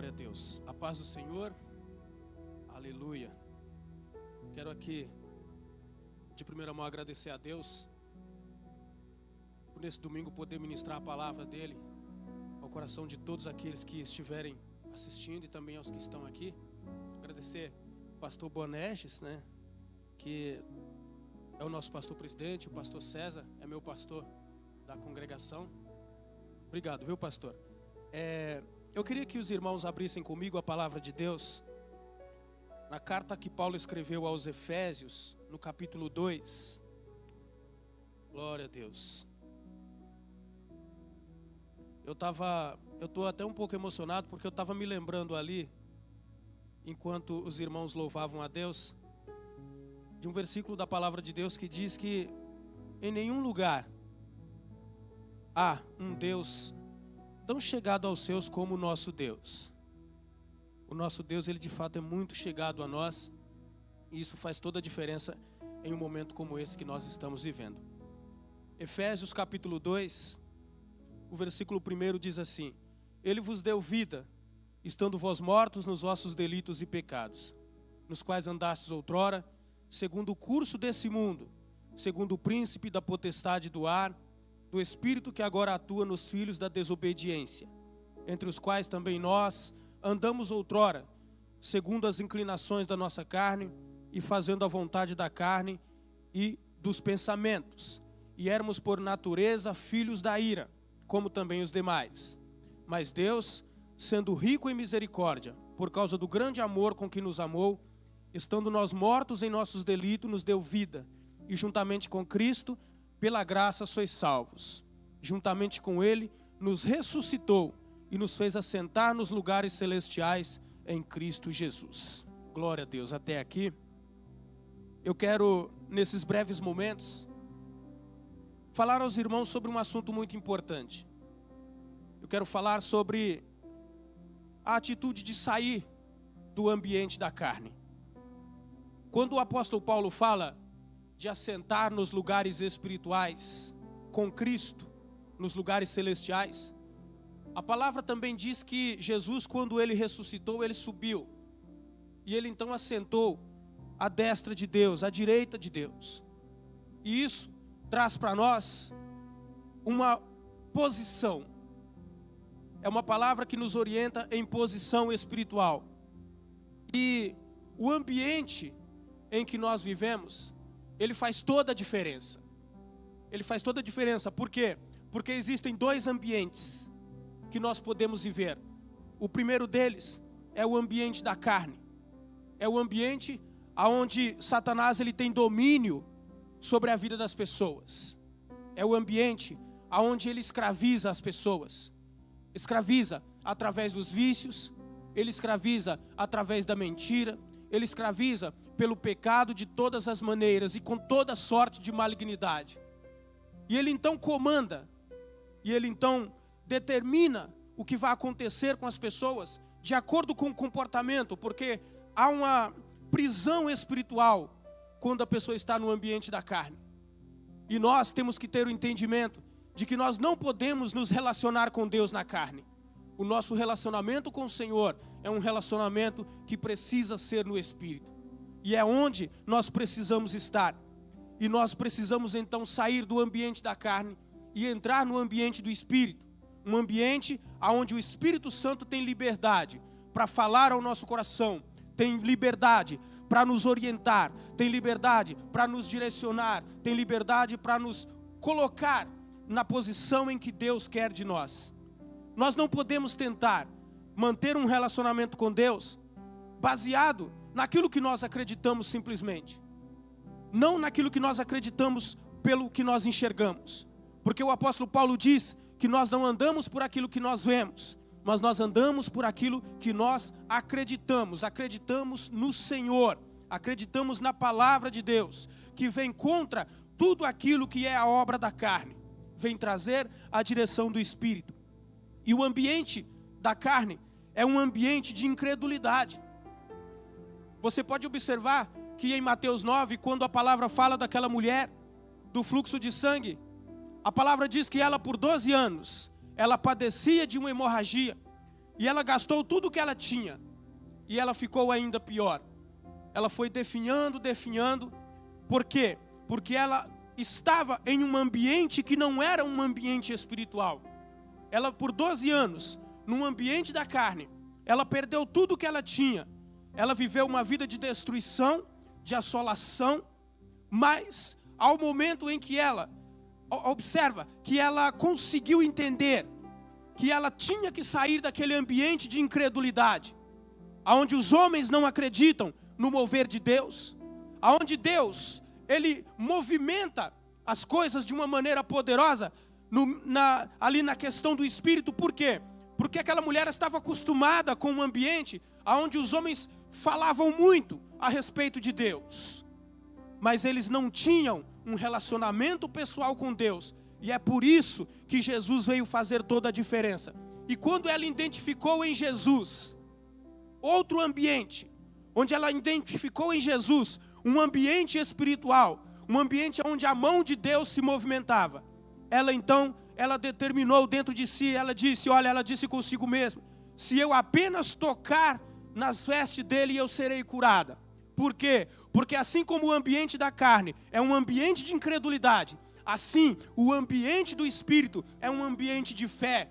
Glória a Deus. A paz do Senhor. Aleluia. Quero aqui, de primeira mão, agradecer a Deus por nesse domingo poder ministrar a palavra dele ao coração de todos aqueles que estiverem assistindo e também aos que estão aqui. Agradecer ao pastor Boanerges, que é o nosso pastor presidente, o pastor César é meu pastor da congregação. Obrigado, viu, pastor? Eu queria que os irmãos abrissem comigo a palavra de Deus na carta que Paulo escreveu aos Efésios, no capítulo 2. Glória a Deus. Eu estou até um pouco emocionado porque eu estava me lembrando ali, enquanto os irmãos louvavam a Deus, de um versículo da palavra de Deus que diz que em nenhum lugar há um Deus tão chegado aos seus como o nosso Deus. O nosso Deus, ele de fato é muito chegado a nós, e isso faz toda a diferença em um momento como esse que nós estamos vivendo. Efésios capítulo 2, o versículo 1 diz assim: Ele vos deu vida, estando vós mortos nos vossos delitos e pecados, nos quais andastes outrora, segundo o curso desse mundo, segundo o príncipe da potestade do ar, do Espírito que agora atua nos filhos da desobediência, entre os quais também nós andamos outrora, segundo as inclinações da nossa carne, e fazendo a vontade da carne e dos pensamentos, e éramos por natureza filhos da ira, como também os demais. Mas Deus, sendo rico em misericórdia, por causa do grande amor com que nos amou, estando nós mortos em nossos delitos, nos deu vida, e juntamente com Cristo, pela graça sois salvos. Juntamente com Ele, nos ressuscitou e nos fez assentar nos lugares celestiais em Cristo Jesus. Glória a Deus. Até aqui, eu quero, nesses breves momentos, falar aos irmãos sobre um assunto muito importante. Eu quero falar sobre a atitude de sair do ambiente da carne. Quando o apóstolo Paulo fala de assentar nos lugares espirituais com Cristo, nos lugares celestiais, a palavra também diz que Jesus, quando ele ressuscitou, ele subiu, e ele então assentou à destra de Deus, à direita de Deus. E isso traz para nós uma posição, é uma palavra que nos orienta em posição espiritual. E o ambiente em que nós vivemos, ele faz toda a diferença. Ele faz toda a diferença. Por quê? Porque existem dois ambientes que nós podemos viver. O primeiro deles é o ambiente da carne. É o ambiente onde Satanás ele tem domínio sobre a vida das pessoas. É o ambiente onde ele escraviza as pessoas. Escraviza através dos vícios, ele escraviza através da mentira, ele escraviza pelo pecado de todas as maneiras e com toda sorte de malignidade. E ele então comanda, e ele então determina o que vai acontecer com as pessoas de acordo com o comportamento, porque há uma prisão espiritual quando a pessoa está no ambiente da carne. E nós temos que ter o entendimento de que nós não podemos nos relacionar com Deus na carne. O nosso relacionamento com o Senhor é um relacionamento que precisa ser no Espírito. E é onde nós precisamos estar. E nós precisamos então sair do ambiente da carne e entrar no ambiente do Espírito. Um ambiente onde o Espírito Santo tem liberdade para falar ao nosso coração, tem liberdade para nos orientar, tem liberdade para nos direcionar, tem liberdade para nos colocar na posição em que Deus quer de nós. Nós não podemos tentar manter um relacionamento com Deus baseado naquilo que nós acreditamos simplesmente. Não naquilo que nós acreditamos pelo que nós enxergamos. Porque o apóstolo Paulo diz que nós não andamos por aquilo que nós vemos, mas nós andamos por aquilo que nós acreditamos. Acreditamos no Senhor, acreditamos na palavra de Deus, que vem contra tudo aquilo que é a obra da carne, vem trazer a direção do Espírito. E o ambiente da carne é um ambiente de incredulidade. Você pode observar que em Mateus 9, quando a palavra fala daquela mulher do fluxo de sangue, a palavra diz que ela por 12 anos, ela padecia de uma hemorragia. E ela gastou tudo que ela tinha. E ela ficou ainda pior. Ela foi definhando. Por quê? Porque ela estava em um ambiente que não era um ambiente espiritual. Ela, por 12 anos, num ambiente da carne, ela perdeu tudo que ela tinha. Ela viveu uma vida de destruição, de assolação, mas ao momento em que ela, observa, que ela conseguiu entender que ela tinha que sair daquele ambiente de incredulidade, onde os homens não acreditam no mover de Deus, onde Deus, Ele movimenta as coisas de uma maneira poderosa, ali na questão do Espírito. Por quê? Porque aquela mulher estava acostumada com um ambiente onde os homens falavam muito a respeito de Deus, mas eles não tinham um relacionamento pessoal com Deus. E é por isso que Jesus veio fazer toda a diferença. E quando ela identificou em Jesus outro ambiente, onde ela identificou em Jesus um ambiente espiritual, um ambiente onde a mão de Deus se movimentava, ela determinou dentro de si, ela disse consigo mesma: se eu apenas tocar nas vestes dele, eu serei curada. Por quê? Porque assim como o ambiente da carne é um ambiente de incredulidade, assim o ambiente do Espírito é um ambiente de fé.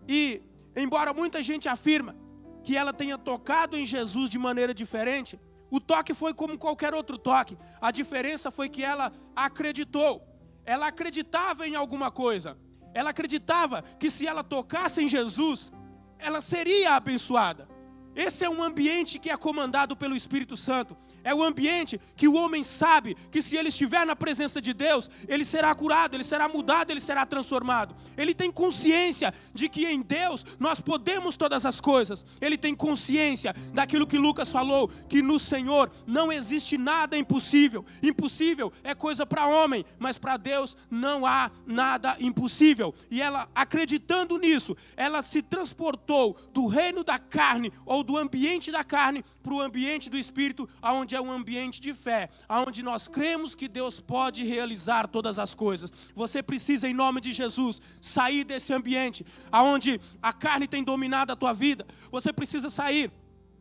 E embora muita gente afirma que ela tenha tocado em Jesus de maneira diferente, o toque foi como qualquer outro toque. A diferença foi que ela acreditou. Ela acreditava em alguma coisa. Ela acreditava que se ela tocasse em Jesus, ela seria abençoada. Esse é um ambiente que é comandado pelo Espírito Santo. É o ambiente que o homem sabe que se ele estiver na presença de Deus, ele será curado, ele será mudado, ele será transformado. Ele tem consciência de que em Deus nós podemos todas as coisas. Ele tem consciência daquilo que Lucas falou, que no Senhor não existe nada impossível. Impossível é coisa para homem, mas para Deus não há nada impossível. E ela, acreditando nisso, ela se transportou do reino da carne, ou do ambiente da carne, para o ambiente do Espírito, onde é um ambiente de fé, onde nós cremos que Deus pode realizar todas as coisas. Você precisa, em nome de Jesus, sair desse ambiente onde a carne tem dominado a tua vida. Você precisa sair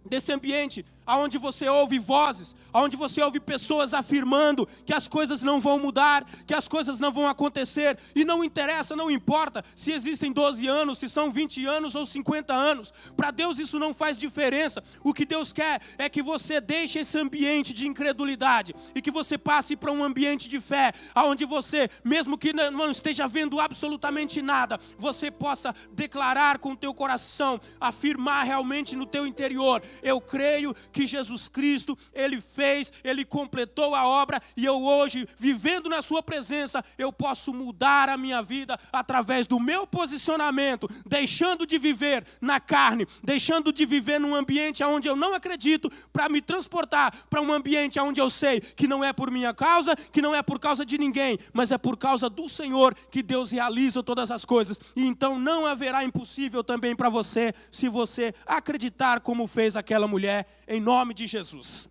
desse ambiente onde você ouve vozes, onde você ouve pessoas afirmando que as coisas não vão mudar, que as coisas não vão acontecer, e não interessa, não importa se existem 12 anos, se são 20 anos ou 50 anos, para Deus isso não faz diferença. O que Deus quer é que você deixe esse ambiente de incredulidade e que você passe para um ambiente de fé, onde você, mesmo que não esteja vendo absolutamente nada, você possa declarar com o teu coração, afirmar realmente no teu interior: eu creio que Jesus Cristo, Ele fez, Ele completou a obra, e eu hoje, vivendo na sua presença, eu posso mudar a minha vida através do meu posicionamento, deixando de viver na carne, deixando de viver num ambiente onde eu não acredito, para me transportar para um ambiente onde eu sei que não é por minha causa, que não é por causa de ninguém, mas é por causa do Senhor que Deus realiza todas as coisas. E então não haverá impossível também para você, se você acreditar como fez aquela mulher, em nome de Jesus.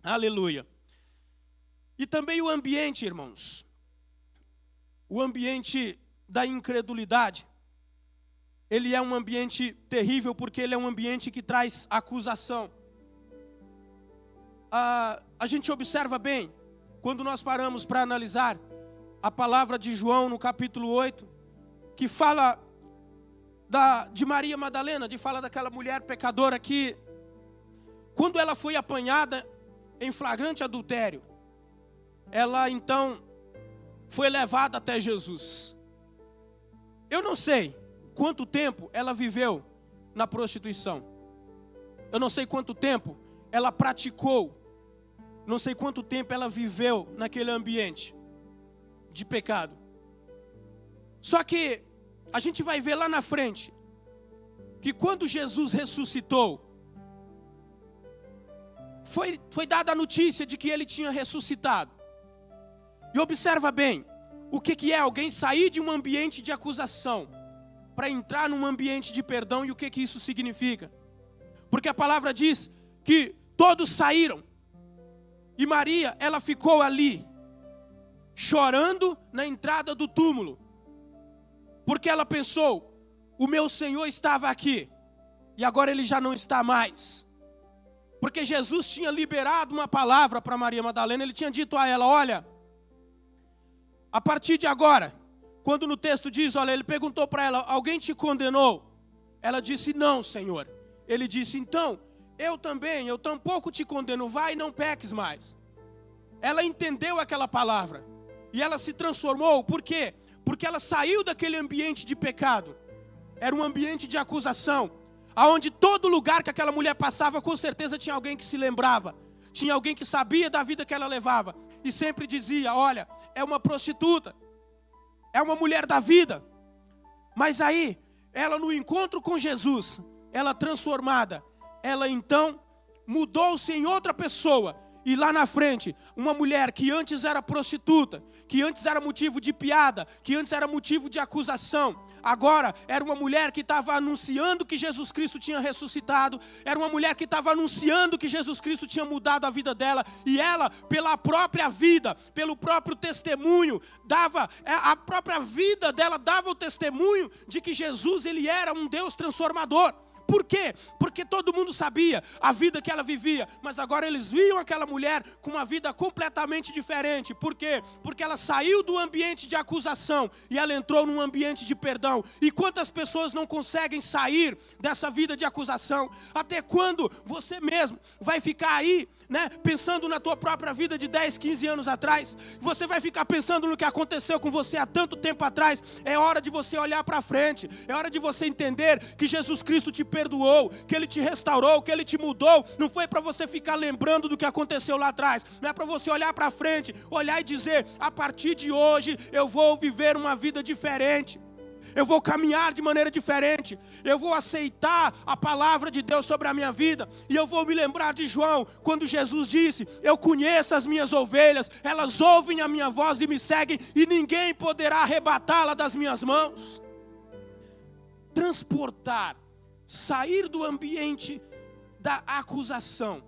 Aleluia. E também o ambiente, irmãos, o ambiente da incredulidade, ele é um ambiente terrível, porque ele é um ambiente que traz acusação. A gente observa bem, quando nós paramos para analisar a palavra de João no capítulo 8, que fala de Maria Madalena, fala daquela mulher pecadora que, quando ela foi apanhada em flagrante adultério, ela então foi levada até Jesus. Eu não sei quanto tempo ela viveu na prostituição. Eu não sei quanto tempo ela praticou. Não sei quanto tempo ela viveu naquele ambiente de pecado. Só que a gente vai ver lá na frente que quando Jesus ressuscitou, foi dada a notícia de que ele tinha ressuscitado. E observa bem, o que é alguém sair de um ambiente de acusação para entrar num ambiente de perdão, e o que isso significa? Porque a palavra diz que todos saíram, e Maria, ela ficou ali, chorando na entrada do túmulo, porque ela pensou: o meu Senhor estava aqui, e agora ele já não está mais. Porque Jesus tinha liberado uma palavra para Maria Madalena, ele tinha dito a ela, olha, a partir de agora, quando no texto diz, olha, ele perguntou para ela, alguém te condenou? Ela disse, não, Senhor. Ele disse, então, eu tampouco te condeno, vai e não peques mais. Ela entendeu aquela palavra, e ela se transformou, por quê? Porque ela saiu daquele ambiente de pecado, era um ambiente de acusação, aonde todo lugar que aquela mulher passava, com certeza tinha alguém que se lembrava, tinha alguém que sabia da vida que ela levava, e sempre dizia, olha, é uma prostituta, é uma mulher da vida. Mas aí, ela no encontro com Jesus, ela transformada, ela então mudou-se em outra pessoa. E lá na frente, uma mulher que antes era prostituta, que antes era motivo de piada, que antes era motivo de acusação, agora era uma mulher que estava anunciando que Jesus Cristo tinha ressuscitado, era uma mulher que estava anunciando que Jesus Cristo tinha mudado a vida dela, e ela, pela própria vida, pelo próprio testemunho, a própria vida dela dava o testemunho de que Jesus, ele era um Deus transformador. Por quê? Porque todo mundo sabia a vida que ela vivia, mas agora eles viam aquela mulher com uma vida completamente diferente. Por quê? Porque ela saiu do ambiente de acusação e ela entrou num ambiente de perdão. E quantas pessoas não conseguem sair dessa vida de acusação? Até quando você mesmo vai ficar aí, pensando na tua própria vida de 10, 15 anos atrás? Você vai ficar pensando no que aconteceu com você há tanto tempo atrás? É hora de você olhar para frente, é hora de você entender que Jesus Cristo te perdoou, que Ele te restaurou, que Ele te mudou. Não foi para você ficar lembrando do que aconteceu lá atrás, não é para você olhar para frente, olhar e dizer, a partir de hoje eu vou viver uma vida diferente, eu vou caminhar de maneira diferente, eu vou aceitar a palavra de Deus sobre a minha vida, e eu vou me lembrar de João, quando Jesus disse, eu conheço as minhas ovelhas, elas ouvem a minha voz e me seguem, e ninguém poderá arrebatá-la das minhas mãos. Transportar, sair do ambiente da acusação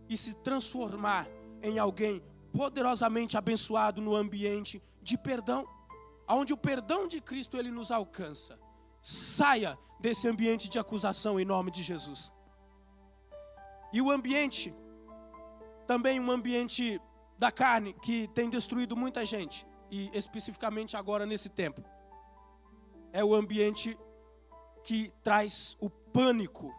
e se transformar em alguém poderosamente abençoado no ambiente de perdão, onde o perdão de Cristo ele nos alcança. Saia desse ambiente de acusação em nome de Jesus. E o ambiente, também um ambiente da carne que tem destruído muita gente, e especificamente agora nesse tempo, é o ambiente que traz o pânico.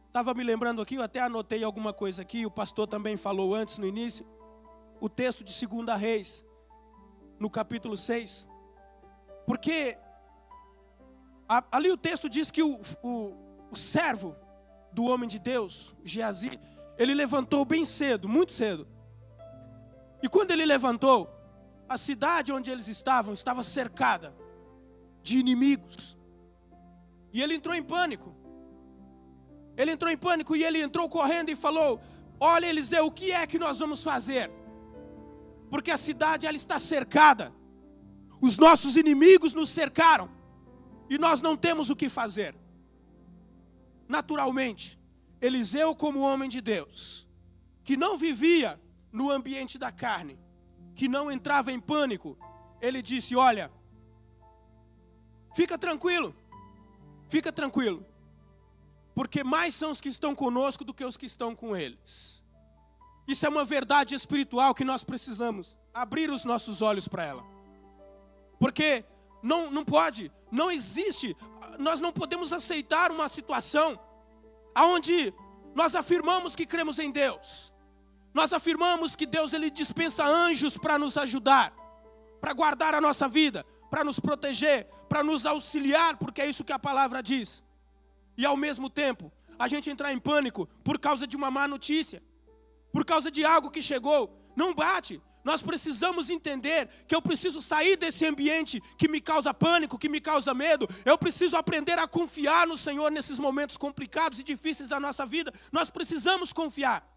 Estava me lembrando aqui, eu até anotei alguma coisa aqui, o pastor também falou antes no início, o texto de 2 Reis, no capítulo 6, porque ali o texto diz que o servo do homem de Deus, Geazi, ele levantou bem cedo, muito cedo, e quando ele levantou, a cidade onde eles estavam, estava cercada de inimigos, e ele entrou em pânico. Ele entrou em pânico e ele entrou correndo e falou, olha Eliseu, o que é que nós vamos fazer? Porque a cidade ela está cercada. Os nossos inimigos nos cercaram. E nós não temos o que fazer. Naturalmente, Eliseu como homem de Deus, que não vivia no ambiente da carne, que não entrava em pânico, ele disse, olha, fica tranquilo. Fica tranquilo, porque mais são os que estão conosco do que os que estão com eles. Isso é uma verdade espiritual que nós precisamos abrir os nossos olhos para ela. Porque não existe, nós não podemos aceitar uma situação onde nós afirmamos que cremos em Deus. Nós afirmamos que Deus ele dispensa anjos para nos ajudar, para guardar a nossa vida, para nos proteger, para nos auxiliar, porque é isso que a palavra diz. E ao mesmo tempo, a gente entrar em pânico por causa de uma má notícia, por causa de algo que chegou, não bate. Nós precisamos entender que eu preciso sair desse ambiente que me causa pânico, que me causa medo. Eu preciso aprender a confiar no Senhor nesses momentos complicados e difíceis da nossa vida. Nós precisamos confiar.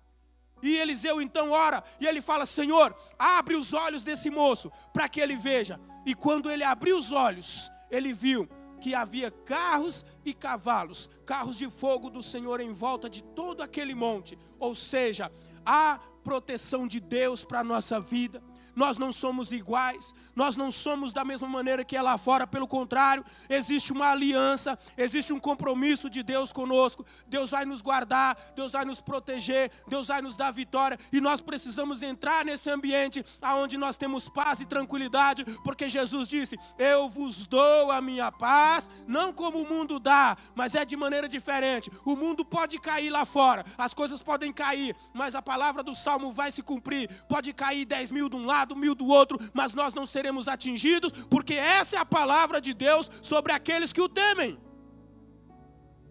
E Eliseu então ora, e ele fala, Senhor, abre os olhos desse moço, para que ele veja. E quando ele abriu os olhos, ele viu que havia carros e cavalos, carros de fogo do Senhor em volta de todo aquele monte. Ou seja, a proteção de Deus para a nossa vida. nós não somos iguais, nós não somos da mesma maneira que é lá fora, pelo contrário, existe uma aliança, existe um compromisso de Deus conosco. Deus vai nos guardar, Deus vai nos proteger, Deus vai nos dar vitória, e nós precisamos entrar nesse ambiente onde nós temos paz e tranquilidade, porque Jesus disse: eu vos dou a minha paz, não como o mundo dá, mas é de maneira diferente. O mundo pode cair lá fora, as coisas podem cair, mas a palavra do Salmo vai se cumprir. Pode cair 10.000 de um lado, 1.000 do outro, mas nós não seremos atingidos, porque essa é a palavra de Deus sobre aqueles que o temem.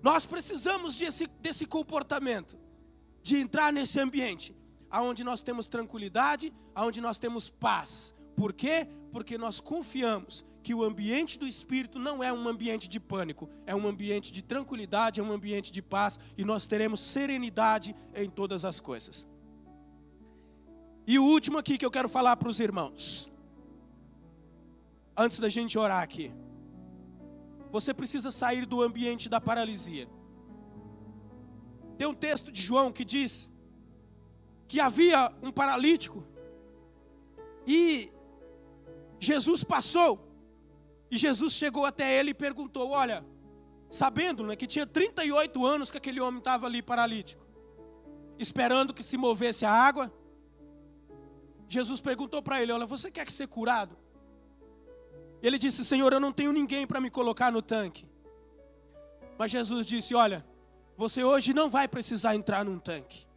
Nós precisamos desse comportamento, de entrar nesse ambiente onde nós temos tranquilidade, onde nós temos paz. Por quê? Porque nós confiamos que o ambiente do Espírito não é um ambiente de pânico, é um ambiente de tranquilidade, é um ambiente de paz, e nós teremos serenidade em todas as coisas. E o último aqui que eu quero falar para os irmãos, antes da gente orar aqui: você precisa sair do ambiente da paralisia. Tem um texto de João que diz que havia um paralítico e Jesus passou, e Jesus chegou até ele e perguntou: olha, sabendo, né, que tinha 38 anos que aquele homem estava ali paralítico, esperando que se movesse a água. Jesus perguntou para ele: olha, você quer ser curado? Ele disse: Senhor, eu não tenho ninguém para me colocar no tanque. Mas Jesus disse: olha, você hoje não vai precisar entrar num tanque,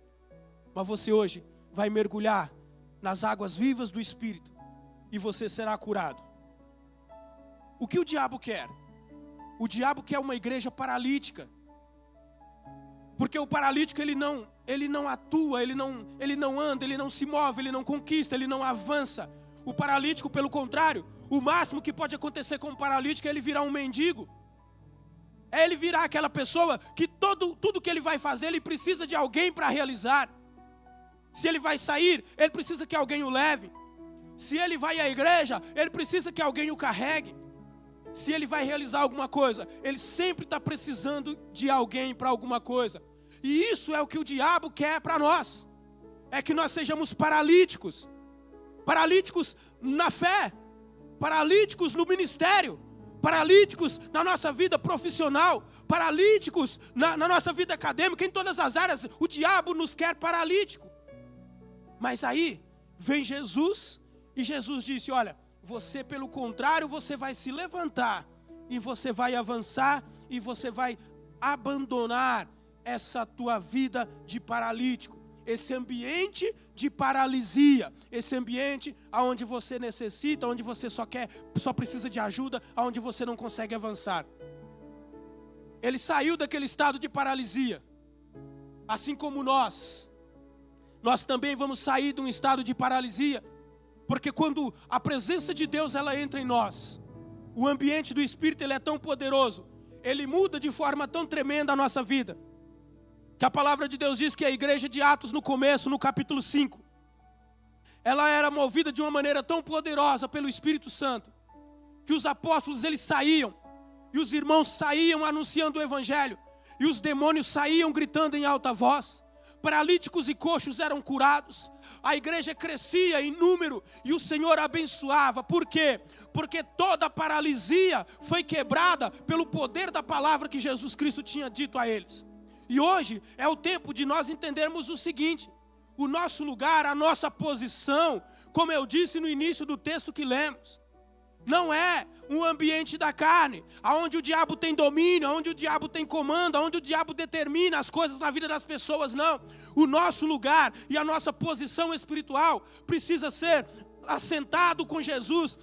mas você hoje vai mergulhar nas águas vivas do Espírito, e você será curado. O que o diabo quer? O diabo quer uma igreja paralítica. Porque o paralítico ele não atua, ele não anda, ele não se move, ele não conquista, ele não avança. O paralítico, pelo contrário, o máximo que pode acontecer com o paralítico é ele virar um mendigo. É ele virar aquela pessoa que tudo que ele vai fazer, ele precisa de alguém para realizar. Se ele vai sair, ele precisa que alguém o leve. Se ele vai à igreja, ele precisa que alguém o carregue. Se ele vai realizar alguma coisa, ele sempre está precisando de alguém para alguma coisa. E isso é o que o diabo quer para nós. É que nós sejamos paralíticos. Paralíticos na fé, paralíticos no ministério, paralíticos na nossa vida profissional, paralíticos na nossa vida acadêmica, em todas as áreas. O diabo nos quer paralítico. Mas aí vem Jesus, e Jesus disse: olha, você, pelo contrário, você vai se levantar, e você vai avançar, e você vai abandonar essa tua vida de paralítico, esse ambiente de paralisia, esse ambiente onde você necessita, onde você só precisa de ajuda, onde você não consegue avançar. Ele saiu daquele estado de paralisia, assim como nós também vamos sair de um estado de paralisia, porque quando a presença de Deus ela entra em nós, o ambiente do Espírito ele é tão poderoso, ele muda de forma tão tremenda a nossa vida, que a palavra de Deus diz que a igreja de Atos no começo, no capítulo 5, ela era movida de uma maneira tão poderosa pelo Espírito Santo, que os apóstolos eles saíam, e os irmãos saíam anunciando o Evangelho, e os demônios saíam gritando em alta voz, paralíticos e coxos eram curados, a igreja crescia em número, e o Senhor abençoava. Por quê? Porque toda a paralisia foi quebrada pelo poder da palavra que Jesus Cristo tinha dito a eles. E hoje é o tempo de nós entendermos o seguinte: o nosso lugar, a nossa posição, como eu disse no início do texto que lemos, não é um ambiente da carne, onde o diabo tem domínio, onde o diabo tem comando, onde o diabo determina as coisas na vida das pessoas, não. O nosso lugar e a nossa posição espiritual precisa ser assentado com Jesus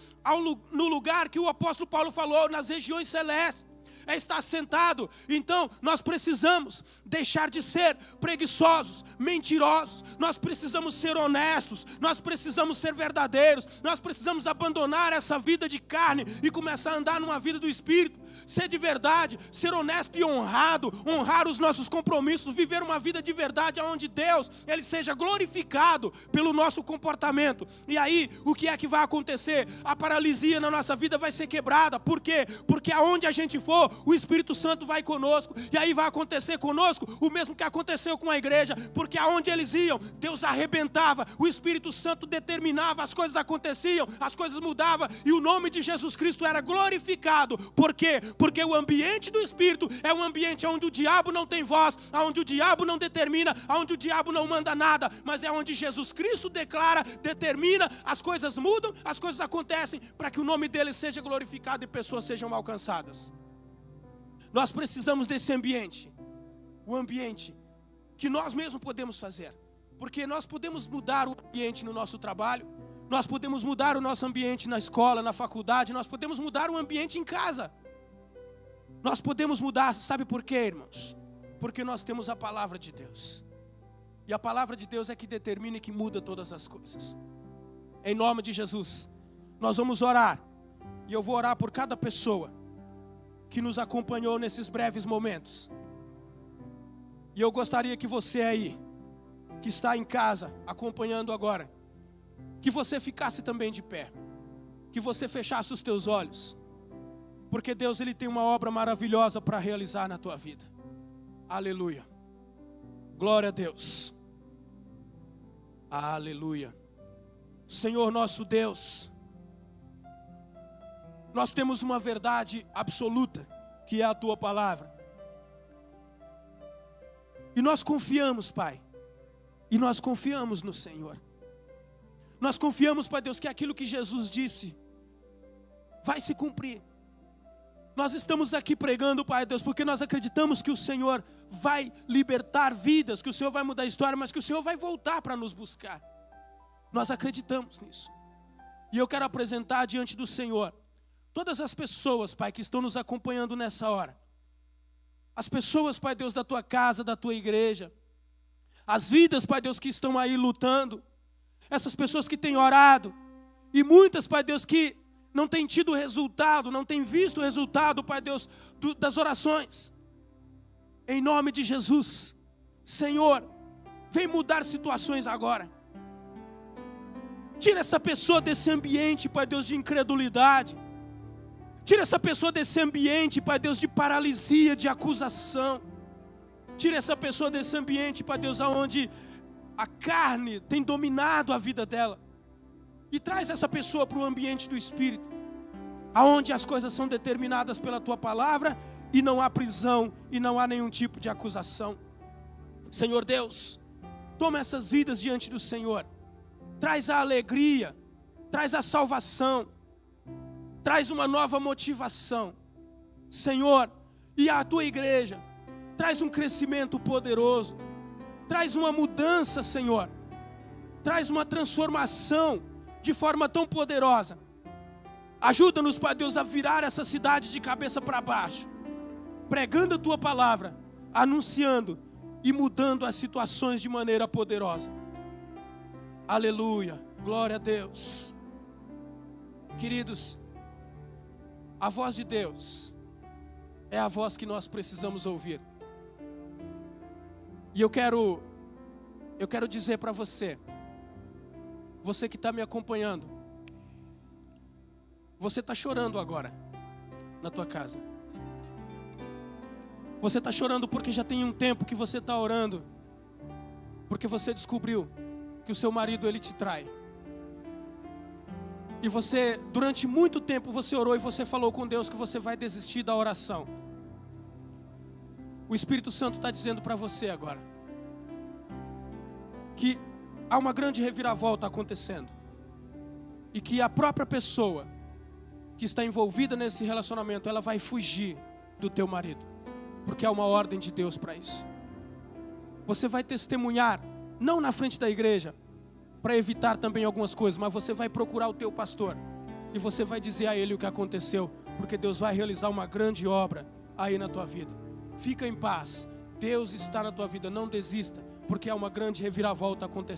no lugar que o apóstolo Paulo falou, nas regiões celestes. É estar sentado. Então nós precisamos deixar de ser preguiçosos, mentirosos. Nós precisamos ser honestos, nós precisamos ser verdadeiros, nós precisamos abandonar essa vida de carne e começar a andar numa vida do Espírito, ser de verdade, ser honesto e honrado, honrar os nossos compromissos, viver uma vida de verdade onde Deus ele seja glorificado pelo nosso comportamento. E aí o que é que vai acontecer? A paralisia na nossa vida vai ser quebrada. Por quê? Porque aonde a gente for, o Espírito Santo vai conosco, e aí vai acontecer conosco o mesmo que aconteceu com a igreja, porque aonde eles iam, Deus arrebentava, o Espírito Santo determinava, as coisas aconteciam, as coisas mudavam, e o nome de Jesus Cristo era glorificado. Por quê? Porque o ambiente do Espírito é um ambiente onde o diabo não tem voz, onde o diabo não determina, onde o diabo não manda nada, mas é onde Jesus Cristo declara, determina, as coisas mudam, as coisas acontecem, para que o nome dele seja glorificado e pessoas sejam alcançadas. Nós precisamos desse ambiente, o ambiente que nós mesmos podemos fazer, porque nós podemos mudar o ambiente no nosso trabalho, nós podemos mudar o nosso ambiente na escola, na faculdade, nós podemos mudar o ambiente em casa. Nós podemos mudar, sabe por quê, irmãos? Porque nós temos a palavra de Deus. E a palavra de Deus é que determina e que muda todas as coisas. Em nome de Jesus, nós vamos orar. E eu vou orar por cada pessoa que nos acompanhou nesses breves momentos. E eu gostaria que você aí, que está em casa, acompanhando agora, que você ficasse também de pé. Que você fechasse os teus olhos. Porque Deus, Ele tem uma obra maravilhosa para realizar na tua vida. Aleluia. Glória a Deus. Aleluia. Senhor nosso Deus, nós temos uma verdade absoluta, que é a tua palavra. E nós confiamos, Pai. E nós confiamos no Senhor. Nós confiamos, Pai Deus, que aquilo que Jesus disse vai se cumprir. Nós estamos aqui pregando, Pai Deus, porque nós acreditamos que o Senhor vai libertar vidas, que o Senhor vai mudar a história, mas que o Senhor vai voltar para nos buscar. Nós acreditamos nisso. E eu quero apresentar diante do Senhor todas as pessoas, Pai, que estão nos acompanhando nessa hora. As pessoas, Pai Deus, da tua casa, da tua igreja. As vidas, Pai Deus, que estão aí lutando. Essas pessoas que têm orado. E muitas, Pai Deus, que não têm tido resultado, não têm visto o resultado, Pai Deus, das orações. Em nome de Jesus, Senhor, vem mudar situações agora. Tira essa pessoa desse ambiente, Pai Deus, de incredulidade. Tira essa pessoa desse ambiente, Pai Deus, de paralisia, de acusação. Tira essa pessoa desse ambiente, Pai Deus, aonde a carne tem dominado a vida dela. E traz essa pessoa para o ambiente do Espírito, aonde as coisas são determinadas pela tua palavra e não há prisão e não há nenhum tipo de acusação. Senhor Deus, toma essas vidas diante do Senhor. Traz a alegria, traz a salvação, traz uma nova motivação. Senhor, e a tua igreja, traz um crescimento poderoso, traz uma mudança, Senhor, traz uma transformação de forma tão poderosa. Ajuda-nos, Pai Deus, a virar essa cidade de cabeça para baixo, pregando a tua palavra, anunciando e mudando as situações de maneira poderosa. Aleluia, glória a Deus. Queridos, a voz de Deus é a voz que nós precisamos ouvir. E eu quero dizer para você, você que está me acompanhando, você está chorando agora na tua casa. Você está chorando porque já tem um tempo que você está orando, porque você descobriu que o seu marido, ele te trai. E você, durante muito tempo, você orou e você falou com Deus que você vai desistir da oração. O Espírito Santo está dizendo para você agora que há uma grande reviravolta acontecendo. E que a própria pessoa que está envolvida nesse relacionamento, ela vai fugir do teu marido. Porque há uma ordem de Deus para isso. Você vai testemunhar, não na frente da igreja, para evitar também algumas coisas, mas você vai procurar o teu pastor e você vai dizer a ele o que aconteceu, porque Deus vai realizar uma grande obra aí na tua vida. Fica em paz, Deus está na tua vida, não desista, porque há uma grande reviravolta acontecendo.